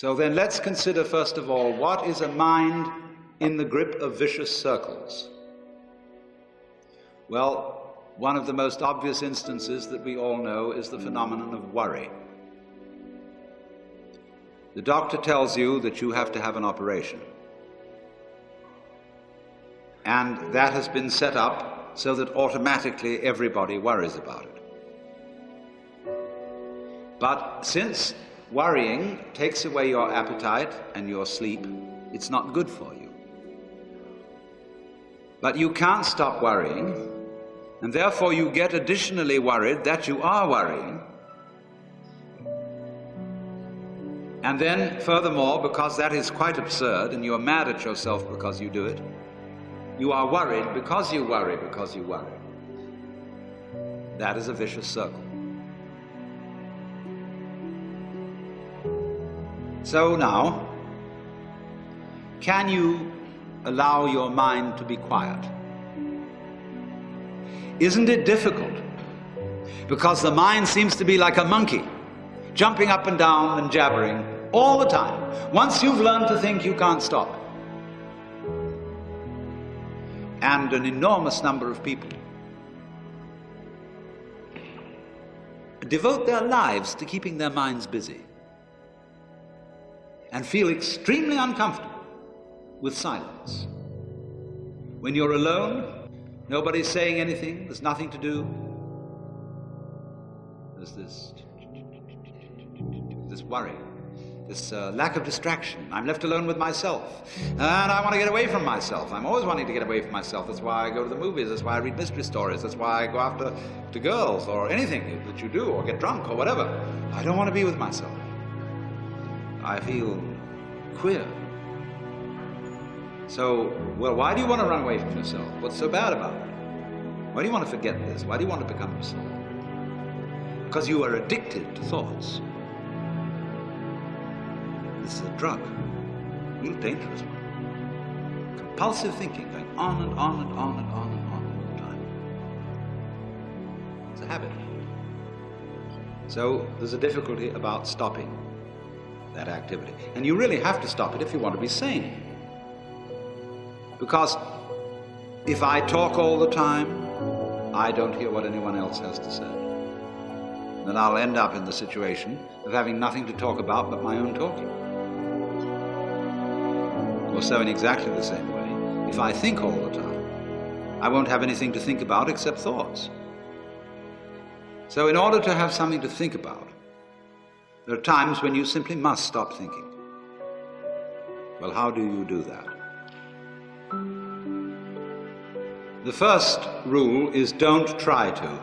So then let's consider first of all, what is a mind in the grip of vicious circles? Well, one of the most obvious instances that we all know is the phenomenon of worry. The doctor tells you that you have to have an operation. And that has been set up so that automatically everybody worries about it. But since worrying takes away your appetite and your sleep, it's not good for you. But you can't stop worrying, and therefore you get additionally worried that you are worrying. And then, furthermore, because that is quite absurd and you are mad at yourself because you do it, you are worried because you worry because you worry. That is a vicious circle. So now, can you allow your mind to be quiet? Isn't it difficult? Because the mind seems to be like a monkey, jumping up and down and jabbering all the time. Once you've learned to think, you can't stop. And an enormous number of people devote their lives to keeping their minds busy and feel extremely uncomfortable with silence. When you're alone, nobody's saying anything, there's nothing to do. There's this worry, this lack of distraction. I'm left alone with myself, and I want to get away from myself. I'm always wanting to get away from myself. That's why I go to the movies, that's why I read mystery stories, that's why I go after girls or anything that you do, or get drunk or whatever. I don't want to be with myself. I feel queer. So, well, why do you want to run away from yourself? What's so bad about it? Why do you want to forget this? Why do you want to become yourself? Because you are addicted to thoughts. This is a drug, a real dangerous one. Compulsive thinking, going on and on and on and on and on all the time. It's a habit. So there's a difficulty about stopping that activity. And you really have to stop it if you want to be sane. Because if I talk all the time, I don't hear what anyone else has to say. Then I'll end up in the situation of having nothing to talk about but my own talking. Or so in exactly the same way, if I think all the time, I won't have anything to think about except thoughts. So in order to have something to think about, there are times when you simply must stop thinking. Well, how do you do that? The first rule is don't try to.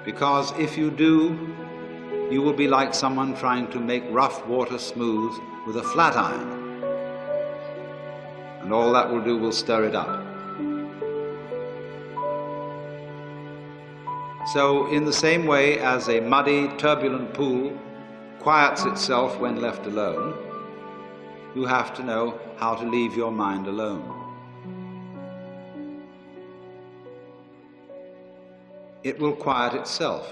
Because if you do, you will be like someone trying to make rough water smooth with a flat iron. And all that will do will stir it up. So in the same way as a muddy, turbulent pool quiets itself when left alone, you have to know how to leave your mind alone. It will quiet itself.